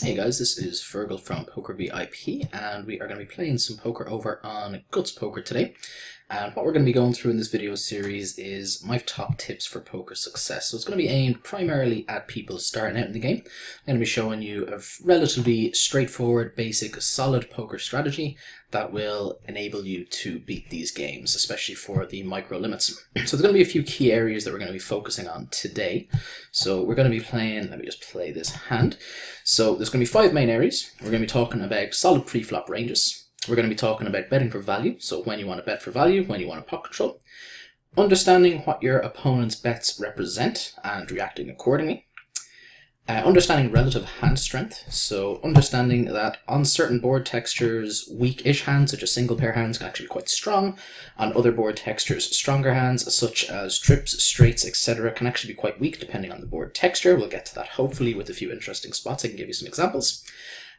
Hey guys, this is Fergal from Poker VIP, and we are going to be playing some poker over on GUTS Poker today. And what we're going to be going through in this video series is my top tips for poker success. So it's going to be aimed primarily at people starting out in the game. I'm going to be showing you a relatively straightforward, basic, solid poker strategy that will enable you to beat these games, especially for the micro limits. So there's going to be a few key areas that we're going to be focusing on today. So we're going to be playing, let me just play this hand. So there's going to be 5 main areas. We're going to be talking about solid pre-flop ranges. We're going to be talking about betting for value, so when you want to bet for value, when you want to pot control. Understanding what your opponent's bets represent and reacting accordingly. Understanding relative hand strength, so understanding that on certain board textures, weak-ish hands, such as single pair hands, can actually be quite strong. On other board textures, stronger hands, such as trips, straights, etc., can actually be quite weak depending on the board texture. We'll get to that hopefully with a few interesting spots. I can give you some examples.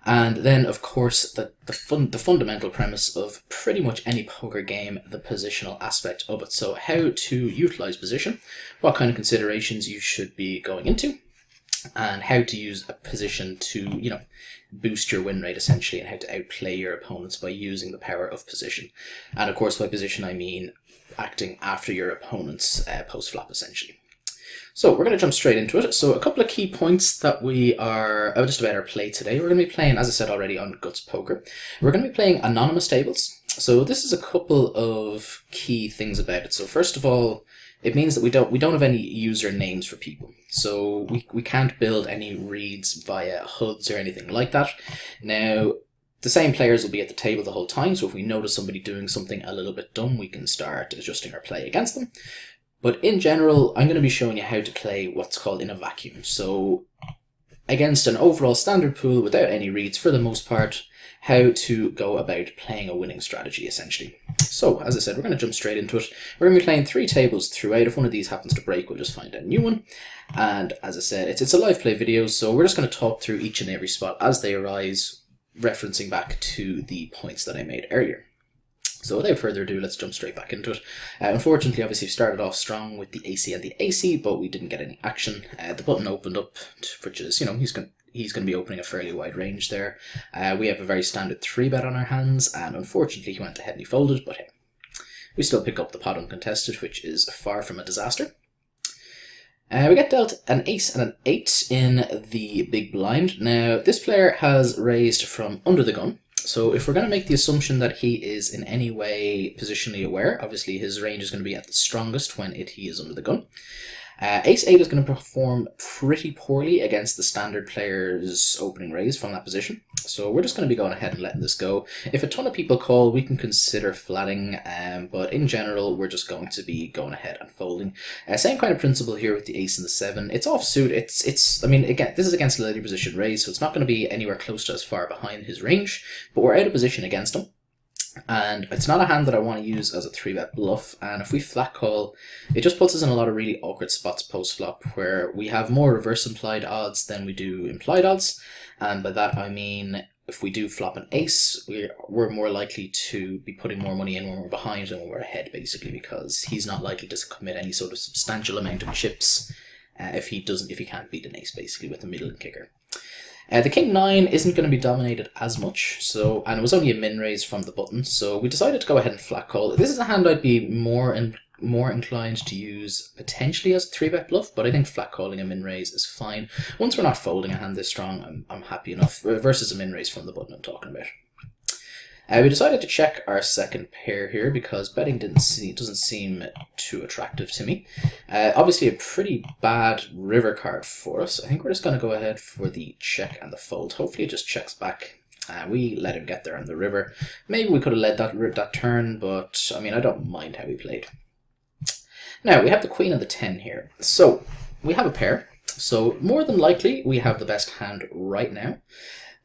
And then, of course, the fundamental premise of pretty much any poker game, the positional aspect of it. So how to utilize position, what kind of considerations you should be going into, and how to use a position to, boost your win rate essentially, and how to outplay your opponents by using the power of position. And of course, by position, I mean acting after your opponent's post-flop essentially. So we're going to jump straight into it. So a couple of key points that we are just about our play today. We're going to be playing, as I said already, on GUTS Poker. We're going to be playing anonymous tables. So this is a couple of key things about it. So first of all, it means that we don't have any user names for people. So we can't build any reads via HUDs or anything like that. Now, the same players will be at the table the whole time. So if we notice somebody doing something a little bit dumb, we can start adjusting our play against them. But in general, I'm going to be showing you how to play what's called in a vacuum. So against an overall standard pool without any reads for the most part, how to go about playing a winning strategy essentially. So as I said, we're going to jump straight into it. We're going to be playing 3 tables throughout. If one of these happens to break, we'll just find a new one. And as I said, it's a live play video, so we're just going to talk through each and every spot as they arise, referencing back to the points that I made earlier. So without further ado, let's jump straight back into it. Unfortunately, obviously, we started off strong with the AC and the AC, but we didn't get any action. The button opened up, which is, he's going to be opening a fairly wide range there. We have a very standard 3-bet on our hands, and unfortunately, he went ahead and he folded, but hey, we still pick up the pot uncontested, which is far from a disaster. We get dealt an ace and an 8 in the big blind. Now, this player has raised from under the gun. So if we're going to make the assumption that he is in any way positionally aware, obviously his range is going to be at the strongest when he is under the gun. Ace-8 is going to perform pretty poorly against the standard player's opening raise from that position. So we're just going to be going ahead and letting this go. If a ton of people call, we can consider flatting, but in general, we're just going to be going ahead and folding. Same kind of principle here with the ace and the 7. It's offsuit. I mean, again, this is against a later position raise, so it's not going to be anywhere close to as far behind his range, but we're out of position against him. And it's not a hand that I want to use as a 3-bet bluff, and if we flat call, it just puts us in a lot of really awkward spots post-flop where we have more reverse implied odds than we do implied odds, and by that I mean if we do flop an ace, we're more likely to be putting more money in when we're behind than when we're ahead, basically, because he's not likely to commit any sort of substantial amount of chips if he can't beat an ace, basically, with a middling kicker. The king-9 isn't going to be dominated as much, and it was only a min raise from the button, so we decided to go ahead and flat call. This is a hand I'd be more inclined to use potentially as a 3-bet bluff, but I think flat calling a min raise is fine. Once we're not folding a hand this strong, I'm happy enough, versus a min raise from the button I'm talking about. We decided to check our second pair here because betting doesn't seem too attractive to me. Obviously a pretty bad river card for us. I think we're just going to go ahead for the check and the fold. Hopefully it just checks back. We let him get there on the river. Maybe we could have led that turn, but I mean, I don't mind how he played. Now we have the queen and the 10 here. So we have a pair. So more than likely we have the best hand right now.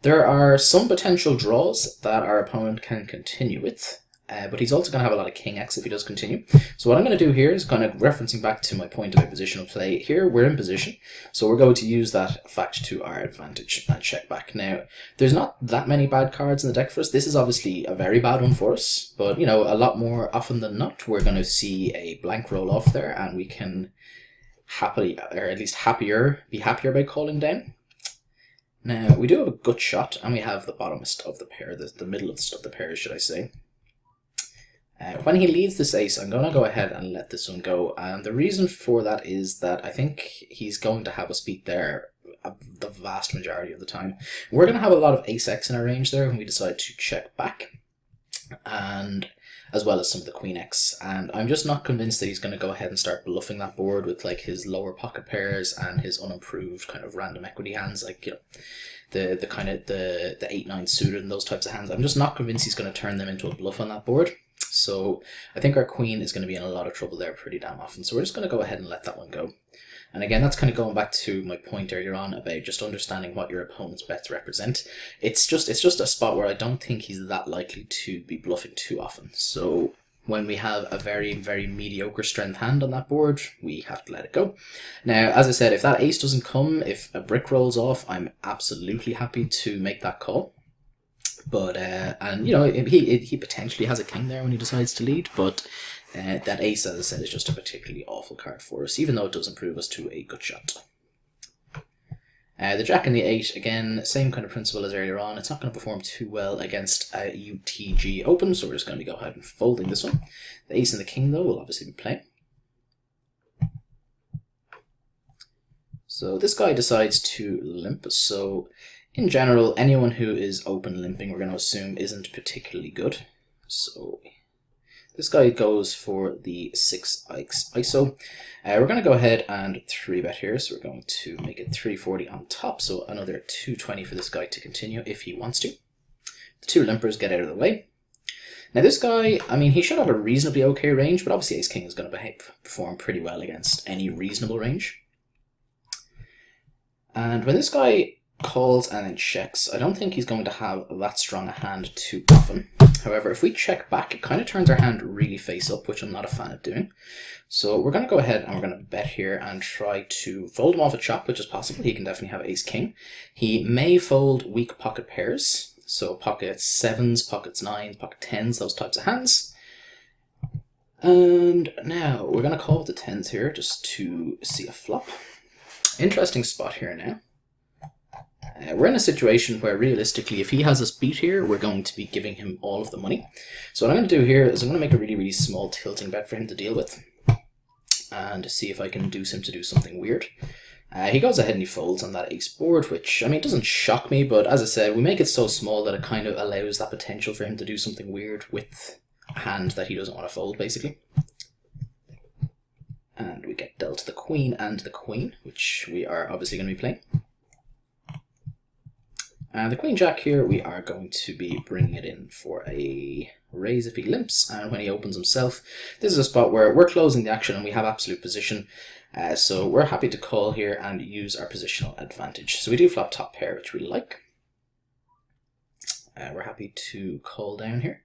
There are some potential draws that our opponent can continue with, but he's also going to have a lot of king x if he does continue. So what I'm going to do here is kind of referencing back to my point about positional play. Here we're in position, so we're going to use that fact to our advantage and check back. Now, there's not that many bad cards in the deck for us. This is obviously a very bad one for us, but a lot more often than not, we're going to see a blank roll off there, and we can happily, or at least be happier by calling down. Now, we do have a gut shot, and we have the bottomest of the pair, the middleest of the pair, should I say. When he leads this ace, I'm going to go ahead and let this one go, and the reason for that is that I think he's going to have us beat there the vast majority of the time. We're going to have a lot of ace-x in our range there when we decide to check back, and as well as some of the queen x, and I'm just not convinced that he's going to go ahead and start bluffing that board with like his lower pocket pairs and his unimproved kind of random equity hands, like, you know, the kind of the 8-9 suited and those types of hands. I'm just not convinced he's going to turn them into a bluff on that board. So I think our queen is going to be in a lot of trouble there pretty damn often. So we're just going to go ahead and let that one go. And again, that's kind of going back to my point earlier on about just understanding what your opponent's bets represent. It's just a spot where I don't think he's that likely to be bluffing too often. So when we have a very, very mediocre strength hand on that board, we have to let it go. Now, as I said, if that ace doesn't come, if a brick rolls off, I'm absolutely happy to make that call. But and you know, he potentially has a king there when he decides to lead, but that ace, as I said, is just a particularly awful card for us, even though it does improve us to a gut shot. The jack and the 8, again, same kind of principle as earlier on. It's not going to perform too well against a UTG open, so we're just going to go ahead and folding this one. The ace and the king, though, will obviously be playing. So this guy decides to limp, so in general, anyone who is open limping, we're going to assume, isn't particularly good. So this guy goes for the 6x ISO. We're going to go ahead and 3-bet here, so we're going to make it 340 on top, so another 220 for this guy to continue if he wants to. The two limpers get out of the way. Now this guy, I mean, he should have a reasonably okay range, but obviously ace-king is going to perform pretty well against any reasonable range. And when this guy calls and then checks, I don't think he's going to have that strong a hand too often. However, if we check back, it kind of turns our hand really face up, which I'm not a fan of doing. So we're going to go ahead and we're going to bet here and try to fold him off a chop, which is possible. He can definitely have ace-king. He may fold weak pocket pairs, so pocket 7s, pocket 9s, pocket 10s, those types of hands. And now we're going to call with the 10s here just to see a flop. Interesting spot here now. We're in a situation where realistically, if he has us beat here, we're going to be giving him all of the money. So what I'm going to do here is I'm going to make a really, really small tilting bet for him to deal with and see if I can induce him to do something weird. He goes ahead and he folds on that ace board, which, I mean, doesn't shock me, but as I said, we make it so small that it kind of allows that potential for him to do something weird with a hand that he doesn't want to fold, basically. And we get dealt the queen and the queen, which we are obviously going to be playing. And the queen jack here, we are going to be bringing it in for a raise if he limps, and when he opens himself, this is a spot where we're closing the action and we have absolute position, so we're happy to call here and use our positional advantage. So we do flop top pair, which we like. We're happy to call down here.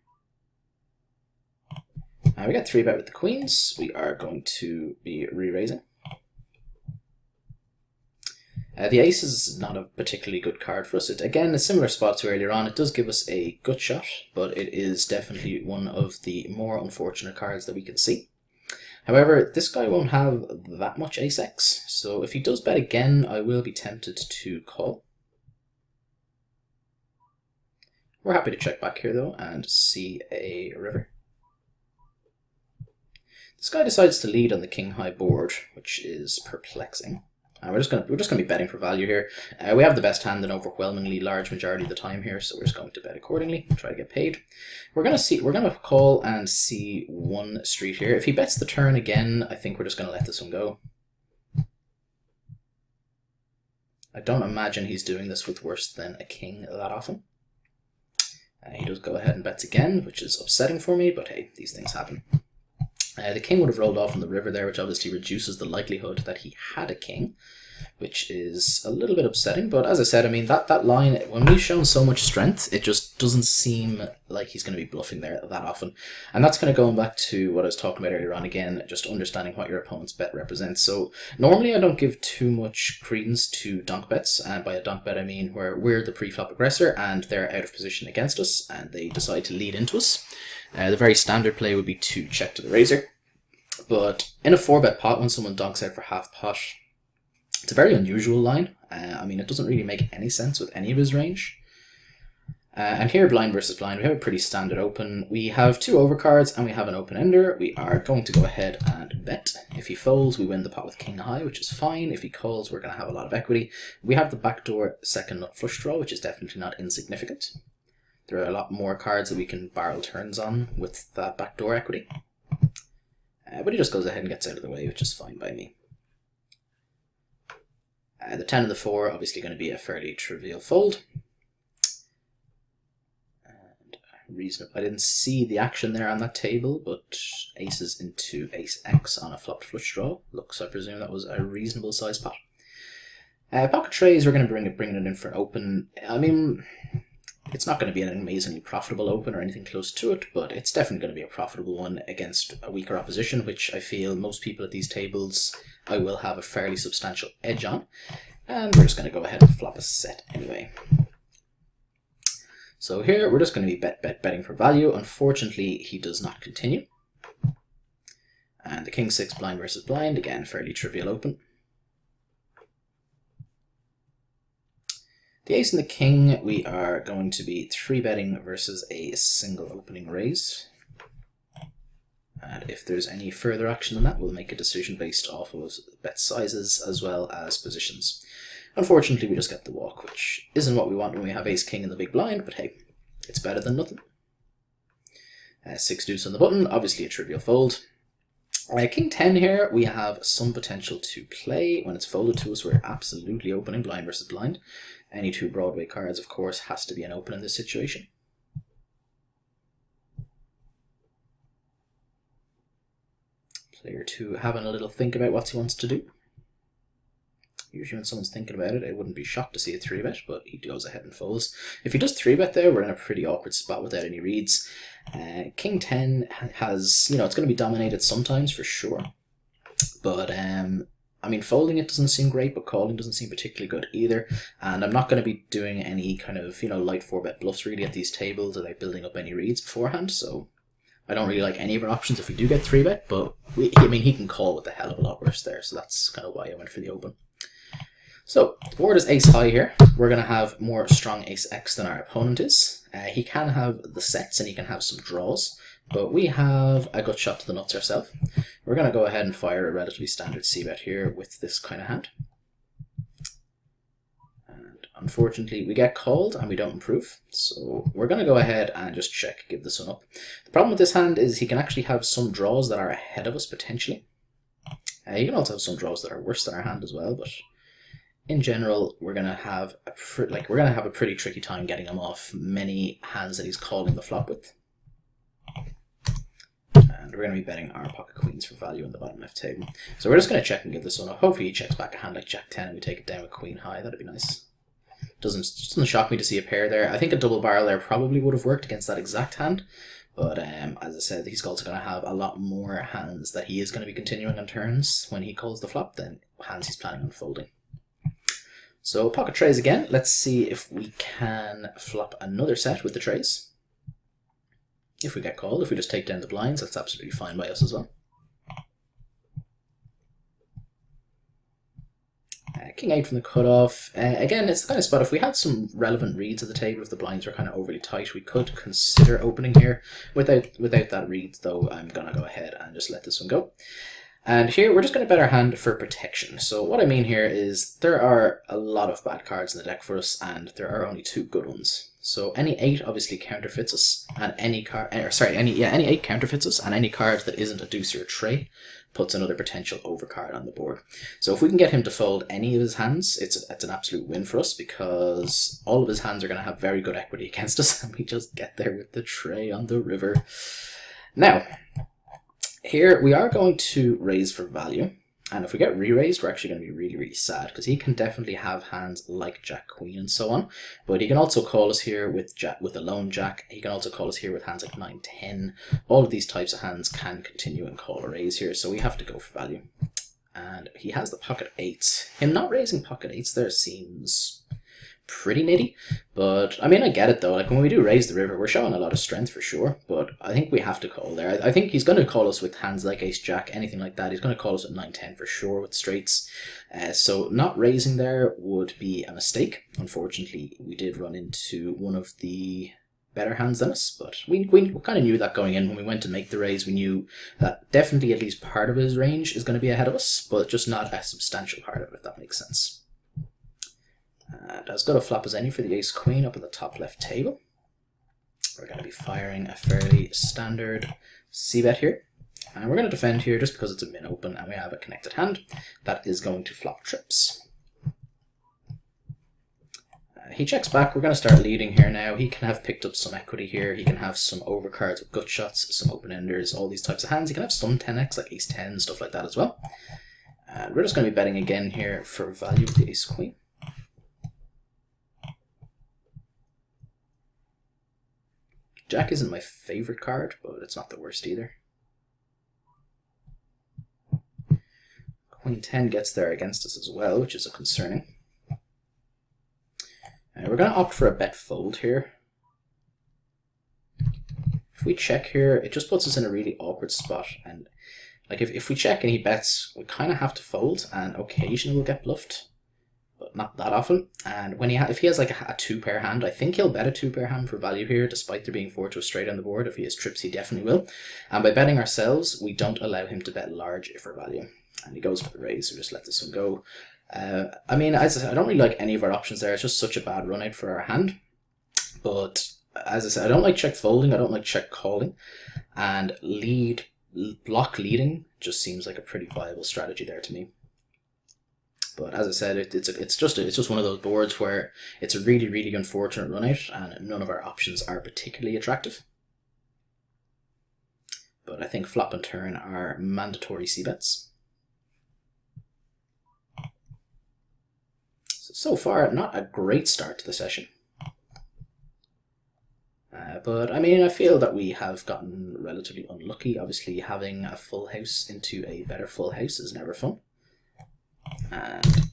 We got 3-bet with the queens. We are going to be re-raising. The ace is not a particularly good card for us. It, again, a similar spot to earlier on. It does give us a gut shot, but it is definitely one of the more unfortunate cards that we can see. However, this guy won't have that much ace-x, so if he does bet again, I will be tempted to call. We're happy to check back here, though, and see a river. This guy decides to lead on the king-high board, which is perplexing. We're just gonna be betting for value here. We have the best hand an overwhelmingly large majority of the time here, so we're just going to bet accordingly and try to get paid. We're gonna call and see one street here. If he bets the turn again, I think we're just gonna let this one go. I don't imagine he's doing this with worse than a king that often. He does go ahead and bets again, which is upsetting for me, but hey, these things happen. The king would have rolled off on the river there, which obviously reduces the likelihood that he had a king, which is a little bit upsetting. But as I said, I mean, that line, when we've shown so much strength, it just doesn't seem like he's going to be bluffing there that often. And that's kind of going back to what I was talking about earlier on again, just understanding what your opponent's bet represents. So normally I don't give too much credence to donk bets, and by a donk bet I mean where we're the pre-flop aggressor and they're out of position against us and they decide to lead into us. The very standard play would be to check to the razor. But in a 4-bet pot, when someone donks out for half pot, It's a very unusual line. I mean, it doesn't really make any sense with any of his range. And here, blind versus blind, we have a pretty standard open. We have 2 overcards and we have an open ender. We are going to go ahead and bet. If he folds, we win the pot with king high, which is fine. If he calls, we're going to have a lot of equity. We have the backdoor second nut flush draw, which is definitely not insignificant. There are a lot more cards that we can barrel turns on with that backdoor equity. But he just goes ahead and gets out of the way, which is fine by me. The 10 and the 4, obviously going to be a fairly trivial fold. Reasonable. I didn't see the action there on that table, but aces into ace X on a flopped flush draw. Looks, I presume that was a reasonable size pot. Pocket trays, we're going to bring it in for an open. I mean, it's not going to be an amazingly profitable open or anything close to it, but it's definitely going to be a profitable one against a weaker opposition, which I feel most people at these tables I will have a fairly substantial edge on. And we're just going to go ahead and flop a set anyway. So here we're just going to be betting for value. Unfortunately, he does not continue. And the king 6 blind versus blind, again, fairly trivial open. The ace and the king, we are going to be 3-betting versus a single opening raise. And if there's any further action than that, we'll make a decision based off of bet sizes as well as positions. Unfortunately, we just get the walk, which isn't what we want when we have ace-king in the big blind, but hey, it's better than nothing. 6 deuce on the button, obviously a trivial fold. King 10 here, we have some potential to play. When it's folded to us, we're absolutely opening blind versus blind. Any 2 Broadway cards, of course, has to be an open in this situation. Player 2 having a little think about what he wants to do. Usually when someone's thinking about it, I wouldn't be shocked to see a 3-bet, but he goes ahead and folds. If he does 3-bet there, we're in a pretty awkward spot without any reads. King 10 has, you know, it's going to be dominated sometimes for sure. But, I mean, folding it doesn't seem great, but calling doesn't seem particularly good either. And I'm not going to be doing any kind of, you know, light 4-bet bluffs really at these tables without building up any reads beforehand, so I don't really like any of our options if we do get 3-bet, but I mean, he can call with a hell of a lot worse there, so that's kind of why I went for the open. So, the board is ace high here. We're going to have more strong ace X than our opponent is. He can have the sets and he can have some draws, but we have a gut shot to the nuts ourselves. We're going to go ahead and fire a relatively standard c-bet here with this kind of hand. And unfortunately, we get called and we don't improve. So we're going to go ahead and just check, give this one up. The problem with this hand is he can actually have some draws that are ahead of us potentially. He can also have some draws that are worse than our hand as well, but in general, we're gonna have a pretty tricky time getting him off many hands that he's calling the flop with. And we're gonna be betting our pocket queens for value in the bottom left table. So we're just gonna check and give this one up. Hopefully he checks back a hand like Jack 10 and we take it down with queen high. That'd be nice. Doesn't shock me to see a pair there. I think a double barrel there probably would have worked against that exact hand. But as I said, he's also going to have a lot more hands that he is going to be continuing on turns when he calls the flop than hands he's planning on folding. So pocket trays again. Let's see if we can flop another set with the trays. If we get called, if we just take down the blinds, that's absolutely fine by us as well. King 8 from the cutoff. Again, it's the kind of spot, if we had some relevant reads at the table, if the blinds were kind of overly tight, we could consider opening here. Without that read, though, I'm going to go ahead and just let this one go. And here, we're just going to bet our hand for protection. So what I mean here is there are a lot of bad cards in the deck for us, and there are only 2 good ones. So any 8 obviously counterfeits us, and any 8 counterfeits us, and any card that isn't a deuce or a tray puts another potential overcard on the board. So if we can get him to fold any of his hands, it's an absolute win for us, because all of his hands are going to have very good equity against us, and we just get there with the tray on the river. Now, here we are going to raise for value, and if we get re-raised, we're actually going to be really, really sad, because he can definitely have hands like Jack Queen and so on, but he can also call us here with a lone Jack. He can also call us here with hands like 9, 10. All of these types of hands can continue and call a raise here, so we have to go for value. And he has the pocket 8s. Him not raising pocket 8s there seems pretty nitty. But I mean, I get it though. Like when we do raise the river, we're showing a lot of strength for sure. But I think we have to call there. I think he's going to call us with hands like ace jack, anything like that. He's going to call us with 9-10 for sure with straights. So not raising there would be a mistake. Unfortunately, we did run into one of the better hands than us, but we kind of knew that going in. When we went to make the raise, we knew that definitely at least part of his range is going to be ahead of us, but just not a substantial part of it, if that makes sense. And as good a flop as any for the ace queen up at the top left table. We're going to be firing a fairly standard c-bet here, and we're going to defend here just because it's a min open and we have a connected hand that is going to flop trips. He checks back. We're going to start leading here now. He can have picked up some equity here. He can have some overcards with gut shots, some open-enders, all these types of hands. He can have some 10x like ace 10, stuff like that as well. And we're just going to be betting again here for value with the ace queen. Jack isn't my favorite card, but it's not the worst either. Queen 10 gets there against us as well, which is concerning. We're going to opt for a bet fold here. If we check here, it just puts us in a really awkward spot. And like if we check and he bets, we kind of have to fold, and occasionally we'll get bluffed, but not that often. And when if he has like a two-pair hand, I think he'll bet a two-pair hand for value here, despite there being 4 to a straight on the board. If he has trips, he definitely will. And by betting ourselves, we don't allow him to bet large for value. And he goes for the raise, so just let this one go. I mean, as I said, I don't really like any of our options there. It's just such a bad run out for our hand. But as I said, I don't like check folding. I don't like check calling. And block leading just seems like a pretty viable strategy there to me. But as I said, it's just one of those boards where it's a really, really unfortunate run out, and none of our options are particularly attractive. But I think flop and turn are mandatory c-bets. So far, not a great start to the session. But I mean, I feel that we have gotten relatively unlucky. Obviously, having a full house into a better full house is never fun. And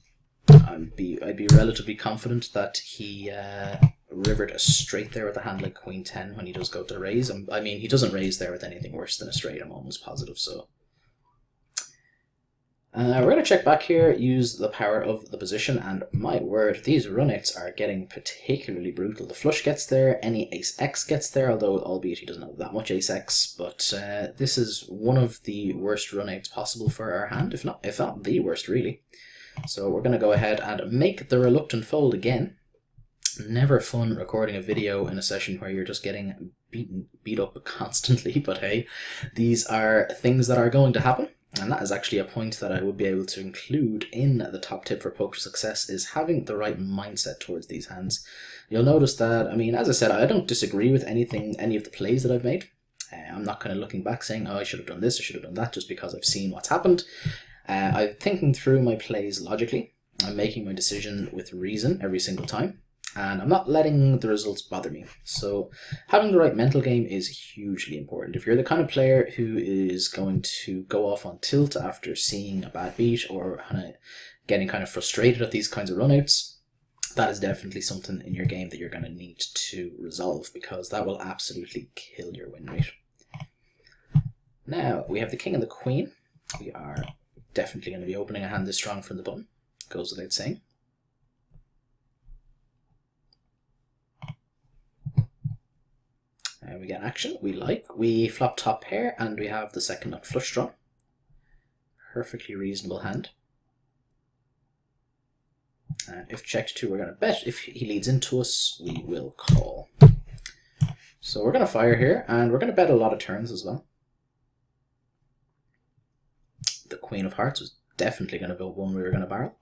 I'd be relatively confident that he rivered a straight there with a hand like Queen 10 when he does go to raise. I mean, he doesn't raise there with anything worse than a straight, I'm almost positive, so. We're going to check back here, use the power of the position, and my word, these runouts are getting particularly brutal. The flush gets there, any ace-x gets there, although albeit he doesn't have that much ace-x, but this is one of the worst runouts possible for our hand, if not the worst, really. So we're going to go ahead and make the reluctant fold again. Never fun recording a video in a session where you're just getting beat up constantly, but hey, these are things that are going to happen. And that is actually a point that I would be able to include in the top tip for poker success, is having the right mindset towards these hands. You'll notice that, I mean, as I said, I don't disagree with any of the plays that I've made. I'm not kind of looking back saying, oh, I should have done this, I should have done that, just because I've seen what's happened. I'm thinking through my plays logically. I'm making my decision with reason every single time. And I'm not letting the results bother me. So having the right mental game is hugely important. If you're the kind of player who is going to go off on tilt after seeing a bad beat, or getting kind of frustrated at these kinds of runouts, that is definitely something in your game that you're going to need to resolve, because that will absolutely kill your win rate. Now, we have the king and the queen. We are definitely going to be opening a hand this strong from the button. Goes without saying. And we get action. We flop top pair, and we have the second nut flush draw. Perfectly reasonable hand. And if checked to, we're going to bet. If he leads into us, we will call. So we're going to fire here, and we're going to bet a lot of turns as well. The Queen of Hearts was definitely going to be one we were going to barrel.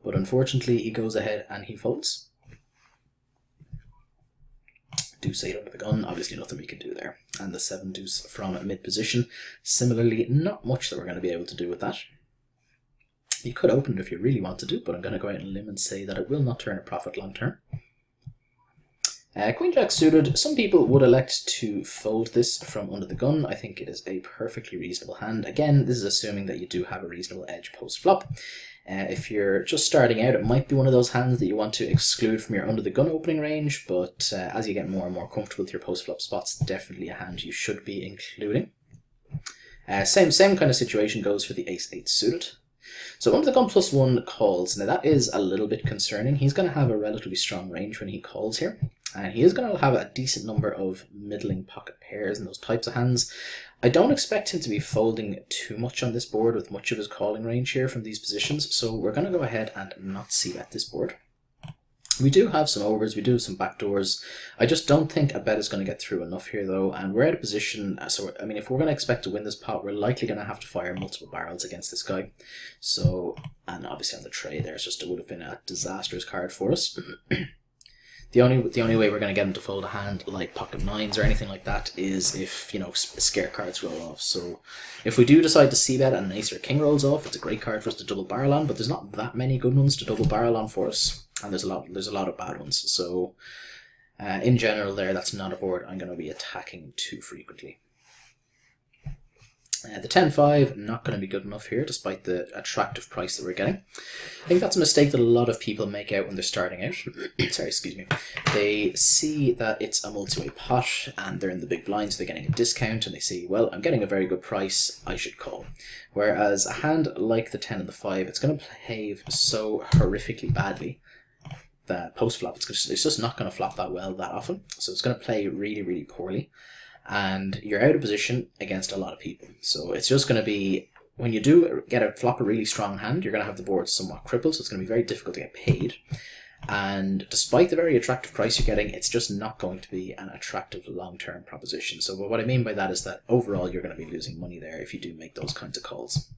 But unfortunately, he goes ahead and he folds. Deuce 8 under the gun, obviously nothing we can do there. And the 7 deuce from mid position. Similarly, not much that we're going to be able to do with that. You could open it if you really want to do, but I'm going to go out on a limb and say that it will not turn a profit long term. Queen Jack suited, some people would elect to fold this from under the gun. I think it is a perfectly reasonable hand. Again, this is assuming that you do have a reasonable edge post-flop. If you're just starting out, it might be one of those hands that you want to exclude from your under the gun opening range, but as you get more and more comfortable with your post-flop spots, definitely a hand you should be including. Same kind of situation goes for the ace-8 suited. So under the gun +1 calls. Now that is a little bit concerning. He's going to have a relatively strong range when he calls here. And he is going to have a decent number of middling pocket pairs and those types of hands. I don't expect him to be folding too much on this board with much of his calling range here from these positions. So we're going to go ahead and not c-bet this board. We do have some overs, we do have some backdoors. I just don't think a bet is going to get through enough here though, and we're out of position. So, I mean, if we're going to expect to win this pot, we're likely going to have to fire multiple barrels against this guy. So, and obviously on the tray there's just, it would have been a disastrous card for us. The only way we're going to get him to fold a hand like pocket nines or anything like that is if, you know, scare cards roll off. So if we do decide to c-bet and an ace or king rolls off, it's a great card for us to double barrel on, but there's not that many good ones to double barrel on for us, and there's a lot of bad ones. So in general there, that's not a board I'm going to be attacking too frequently. The 10-5, not going to be good enough here, despite the attractive price that we're getting. I think that's a mistake that a lot of people make out when they're starting out. Sorry, excuse me. They see that it's a multi-way pot, and they're in the big blinds, they're getting a discount, and they see, well, I'm getting a very good price, I should call. Whereas a hand like the 10 and the 5, it's going to behave so horrifically badly that post-flop, it's just not going to flop that well that often. So it's going to play really, really poorly. And you're out of position against a lot of people. So it's just going to be, when you do flop a really strong hand, you're going to have the board somewhat crippled, so it's going to be very difficult to get paid. And despite the very attractive price you're getting, it's just not going to be an attractive long-term proposition. So what I mean by that is that overall you're going to be losing money there if you do make those kinds of calls.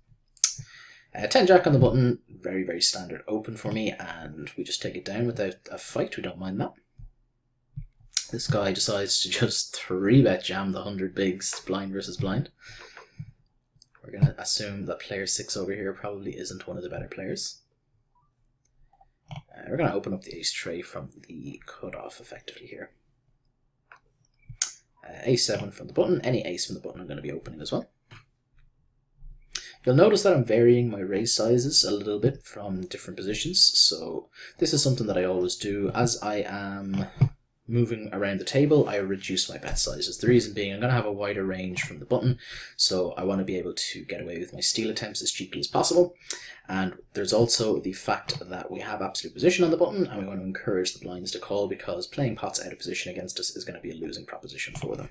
10 jack on the button, very, very standard open for me, and we just take it down without a fight. We don't mind that. This guy decides to just 3-bet jam the 100 bigs, blind versus blind. We're going to assume that player 6 over here probably isn't one of the better players. We're going to open up the ace tray from the cutoff effectively here. A7 from the button, any ace from the button I'm going to be opening as well. You'll notice that I'm varying my raise sizes a little bit from different positions, so this is something that I always do. As I am moving around the table, I reduce my bet sizes. The reason being, I'm going to have a wider range from the button, so I want to be able to get away with my steal attempts as cheaply as possible. And there's also the fact that we have absolute position on the button, and we want to encourage the blinds to call, because playing pots out of position against us is going to be a losing proposition for them.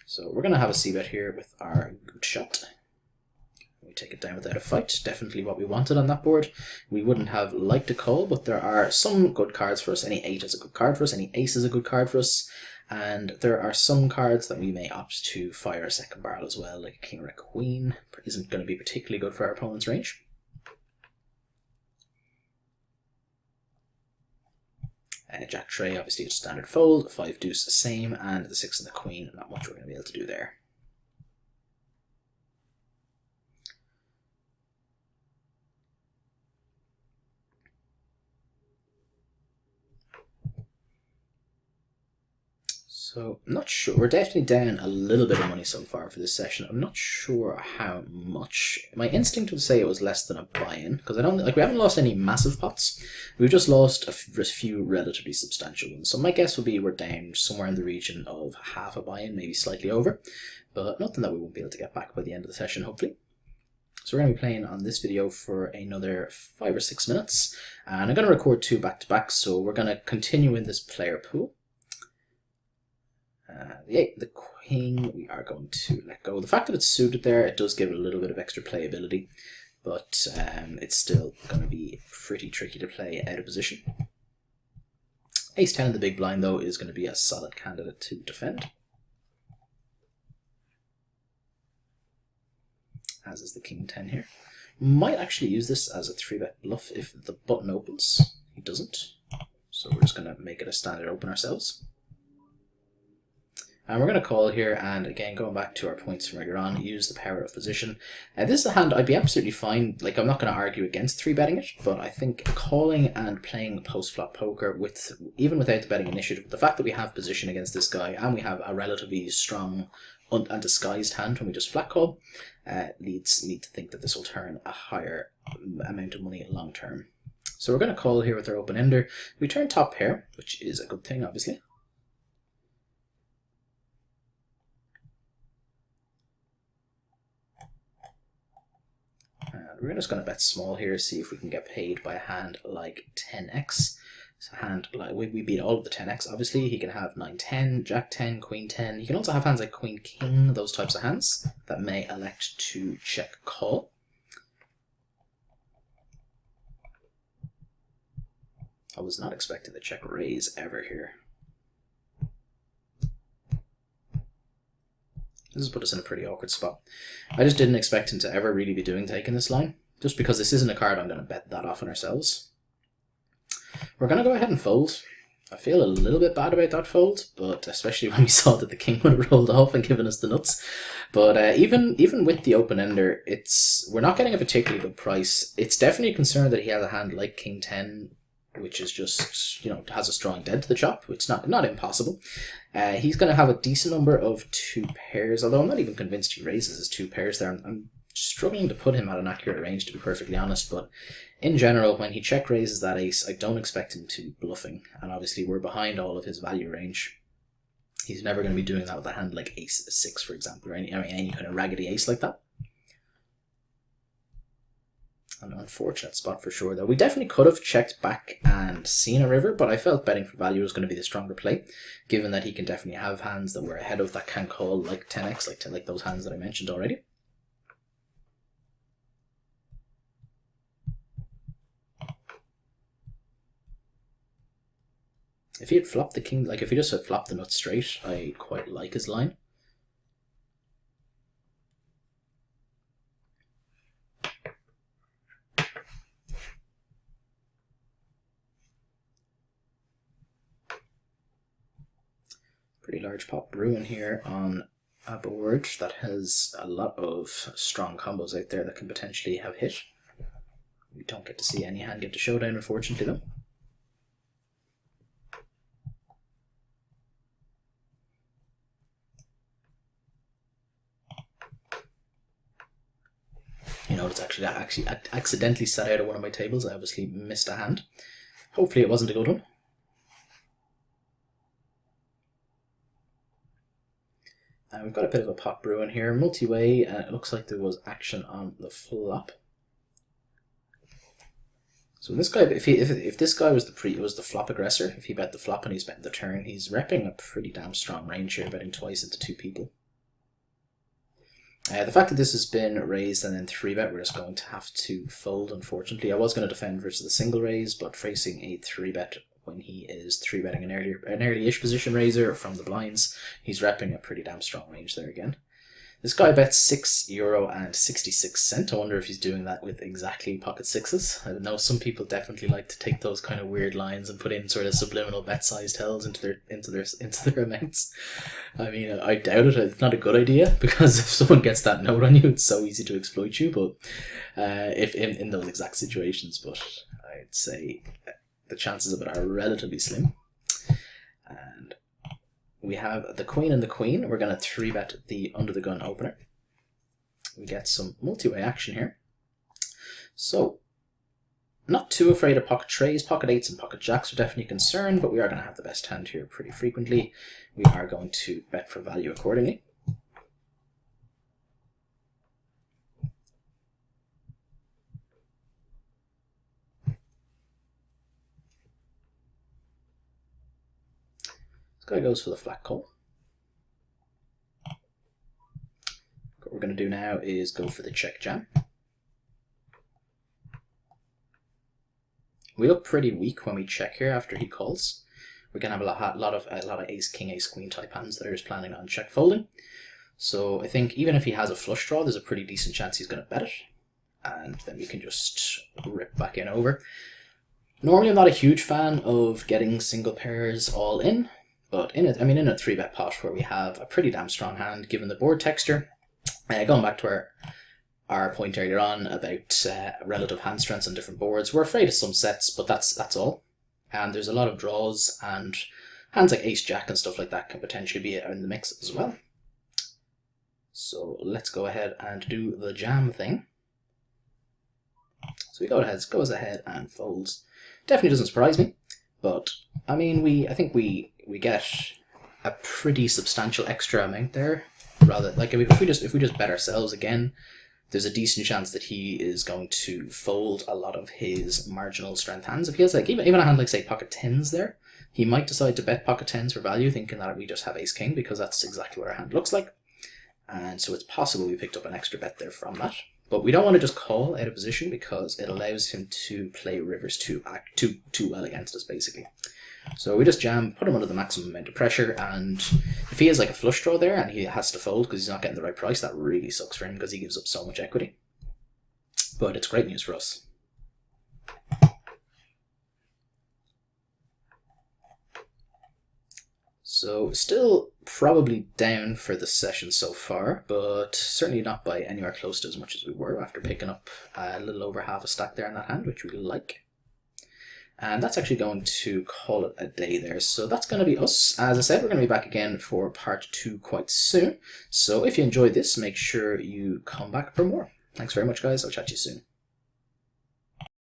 So we're going to have a c-bet here with our good shot. We take it down without a fight. Definitely what we wanted on that board. We wouldn't have liked to call, but there are some good cards for us. Any 8 is a good card for us. Any ace is a good card for us. And there are some cards that we may opt to fire a second barrel as well, like a king or a queen. Isn't going to be particularly good for our opponent's range. Jack tray, obviously a standard fold. 5 deuce, same, and the 6 and the queen. Not much we're going to be able to do there. So I'm not sure. We're definitely down a little bit of money so far for this session. I'm not sure how much. My instinct would say it was less than a buy-in, because I don't we haven't lost any massive pots. We've just lost a few relatively substantial ones. So my guess would be we're down somewhere in the region of half a buy-in, maybe slightly over, but nothing that we won't be able to get back by the end of the session, hopefully. So we're going to be playing on this video for another 5 or 6 minutes, and I'm going to record 2 back-to-back. So we're going to continue in this player pool. The 8, the queen, we are going to let go. The fact that it's suited there, it does give it a little bit of extra playability, but it's still going to be pretty tricky to play out of position. Ace 10 in the big blind, though, is going to be a solid candidate to defend, as is the king 10 here. Might actually use this as a 3-bet bluff if the button opens. He doesn't, so we're just going to make it a standard open ourselves. And we're going to call here, and again, going back to our points from earlier on, use the power of position. This is a hand I'd be absolutely fine, like I'm not going to argue against 3-betting it, but I think calling and playing post-flop poker, even without the betting initiative, the fact that we have position against this guy, and we have a relatively strong undisguised hand when we just flat call, leads me to think that this will turn a higher amount of money long term. So we're going to call here with our open ender. We turn top pair, which is a good thing, obviously. And we're just going to bet small here, see if we can get paid by a hand like 10x. So a hand like we beat all of the 10x, obviously. He can have 9-10, Jack-10, Queen-10. He can also have hands like Queen-King, those types of hands that may elect to check call. I was not expecting the check raise ever here. This has put us in a pretty awkward spot. I just didn't expect him to ever really be doing taking this line, just because this isn't a card I'm going to bet that often ourselves. We're going to go ahead and fold. I feel a little bit bad about that fold, but especially when we saw that the king would have rolled off and given us the nuts. But even with the open ender, we're not getting a particularly good price. It's definitely a concern that he has a hand like King-10, which is just, has a strong dead to the chop, which is not impossible. He's going to have a decent number of 2 pairs, although I'm not even convinced he raises his 2 pairs there. I'm struggling to put him at an accurate range, to be perfectly honest, but in general, when he check raises that ace, I don't expect him to be bluffing, and obviously we're behind all of his value range. He's never going to be doing that with a hand like ace-6, for example, or any kind of raggedy ace like that. An unfortunate spot for sure, though. We definitely could have checked back and seen a river, but I felt betting for value was going to be the stronger play, given that he can definitely have hands that were ahead of that can call, like 10x, like those hands that I mentioned already. If he had flopped the king, like if he just had flopped the nut straight, I quite like his line. Pretty large pot brewing here on a board that has a lot of strong combos out there that can potentially have hit. We don't get to see any hand get to showdown, unfortunately, though. It's actually I accidentally sat out of one of my tables. I obviously missed a hand. Hopefully it wasn't a good one. And we've got a bit of a pot brewing here. Multi-way, it looks like there was action on the flop. So this guy, if this guy was the flop aggressor, if he bet the flop and he's betting the turn, he's repping a pretty damn strong range here, betting twice into 2 people. The fact that this has been raised and then 3-bet, we're just going to have to fold, unfortunately. I was going to defend versus the single raise, but facing a 3-bet when he is 3-betting an early-ish position raiser from the blinds, he's repping a pretty damn strong range there again. This guy bets €6.66. I wonder if he's doing that with exactly pocket sixes. I know some people definitely like to take those kind of weird lines and put in sort of subliminal bet-sized tells into their amounts. I mean, I doubt it. It's not a good idea, because if someone gets that note on you, it's so easy to exploit you. But if in those exact situations, but I'd say the chances of it are relatively slim. And we have the queen and the queen. We're going to 3-bet the under the gun opener. We get some multi-way action here. So, not too afraid of pocket trays. Pocket 8s and pocket jacks are definitely concerned, but we are going to have the best hand here pretty frequently. We are going to bet for value accordingly. This guy goes for the flat call. What we're going to do now is go for the check jam. We look pretty weak when we check here after he calls. We can have a lot of ace king, ace queen type hands that are just planning on check folding. So I think even if he has a flush draw, there's a pretty decent chance he's going to bet it, and then we can just rip back in over. Normally I'm not a huge fan of getting single pairs all in, But in a 3-bet pot where we have a pretty damn strong hand given the board texture, going back to our point earlier on about relative hand strengths on different boards, we're afraid of some sets, but that's all. And there's a lot of draws, and hands like Ace Jack and stuff like that can potentially be in the mix as well. So let's go ahead and do the jam thing. So he goes ahead and folds. Definitely doesn't surprise me, but I mean, I think we get a pretty substantial extra amount there. Rather, like if we just bet ourselves again, there's a decent chance that he is going to fold a lot of his marginal strength hands. If he has like even a hand like say pocket tens there, he might decide to bet pocket tens for value, thinking that we just have ace king because that's exactly what our hand looks like. And so it's possible we picked up an extra bet there from that. But we don't want to just call out of position because it allows him to play rivers too well against us, basically. So we just jam, put him under the maximum amount of pressure, and if he has like a flush draw there and he has to fold because he's not getting the right price, that really sucks for him because he gives up so much equity. But it's great news for us. So still probably down for the session so far, but certainly not by anywhere close to as much as we were after picking up a little over half a stack there in that hand, which we like. And that's actually going to call it a day there. So that's going to be us. As I said, we're going to be back again for part 2 quite soon. So if you enjoyed this, make sure you come back for more. Thanks very much, guys. I'll chat to you soon.